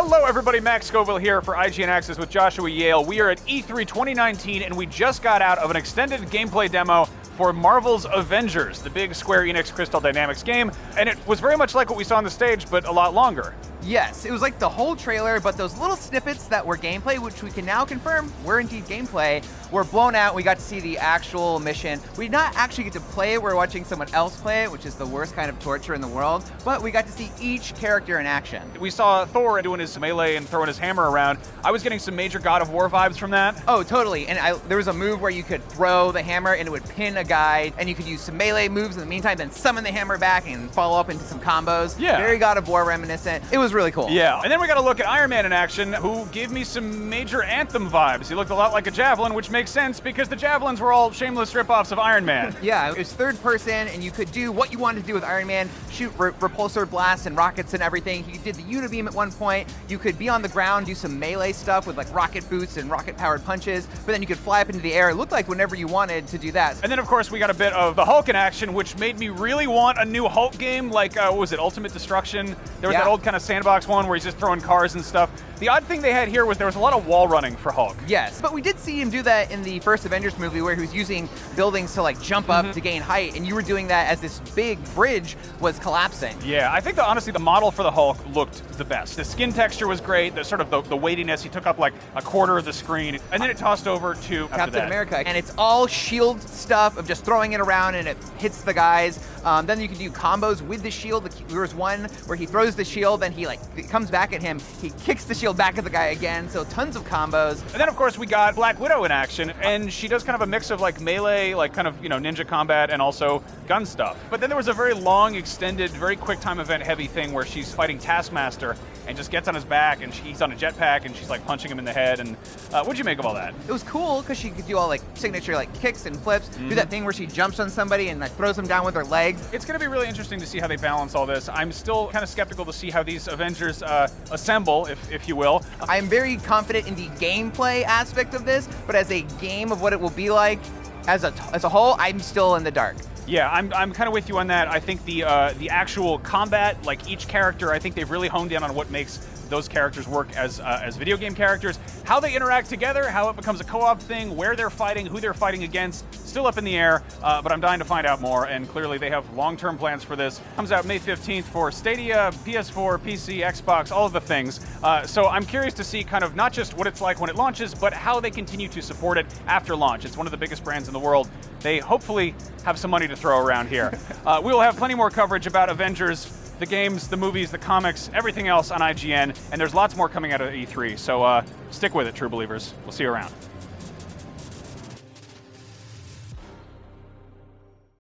Hello everybody, Max Scoville here for IGN Access with Joshua Yale. We are at E3 2019 and we just got out of an extended gameplay demo for Marvel's Avengers, the big Square Enix Crystal Dynamics game, and it was very much like what we saw on the stage, but a lot longer. Yes, it was like the whole trailer, but those little snippets that were gameplay, which we can now confirm were indeed gameplay, were blown out. We got to see the actual mission. We did not actually get to play it. We're watching someone else play it, which is the worst kind of torture in the world, but we got to see each character in action. We saw Thor doing his melee and throwing his hammer around. I was getting some major God of War vibes from that. Oh, totally. And there was a move where you could throw the hammer and it would pin a guy, and you could use some melee moves in the meantime, then summon the hammer back and follow up into some combos. Yeah. Very God of War reminiscent. It was really cool. Yeah, and then we got to look at Iron Man in action, who gave me some major Anthem vibes. He looked a lot like a Javelin, which makes sense because the Javelins were all shameless ripoffs of Iron Man. Yeah, it was third person, and you could do what you wanted to do with Iron Man, shoot repulsor blasts and rockets and everything. You did the unibeam at one point. You could be on the ground, do some melee stuff with like rocket boots and rocket-powered punches, but then you could fly up into the air. It looked like whenever you wanted to do that. And then, of course, we got a bit of the Hulk in action, which made me really want a new Hulk game, like, what was it, Ultimate Destruction? There was that old kind of sandbox one where he's just throwing cars and stuff. The odd thing they had here was there was a lot of wall running for Hulk. Yes, but we did see him do that in the first Avengers movie where he was using buildings to like jump up to gain height, and you were doing that as this big bridge was collapsing. Yeah, I think honestly the model for the Hulk looked the best. The skin texture was great, the sort of the weightiness, he took up like a quarter of the screen, and then it tossed over to Captain America, and it's all shield stuff of just throwing it around and it hits the guys. Then you can do combos with the shield. There was one where he throws the shield, then it comes back at him, he kicks the shield back at the guy again, so tons of combos. And then of course we got Black Widow in action, and she does kind of a mix of like melee, like kind of, you know, ninja combat and also gun stuff. But then there was a very long, extended, very quick time event heavy thing where she's fighting Taskmaster and just gets on his back, and he's on a jetpack and she's like punching him in the head. And what'd you make of all that? It was cool because she could do all like signature like kicks and flips, do that thing where she jumps on somebody and like throws them down with her legs. It's going to be really interesting to see how they balance all this. I'm still kind of skeptical to see how these Avengers assemble, if you will. I'm very confident in the gameplay aspect of this, but as a game of what it will be like as a whole, I'm still in the dark. Yeah, I'm kind of with you on that. I think the actual combat, like each character, I think they've really honed in on what makes those characters work as video game characters. How they interact together, how it becomes a co-op thing, where they're fighting, who they're fighting against, still up in the air, but I'm dying to find out more, and clearly they have long-term plans for this. Comes out May 15th for Stadia, PS4, PC, Xbox, all of the things. So I'm curious to see kind of not just what it's like when it launches, but how they continue to support it after launch. It's one of the biggest brands in the world. They hopefully have some money to throw around here. We will have plenty more coverage about Avengers, the games, the movies, the comics, everything else on IGN, and there's lots more coming out of E3, so stick with it, true believers. We'll see you around.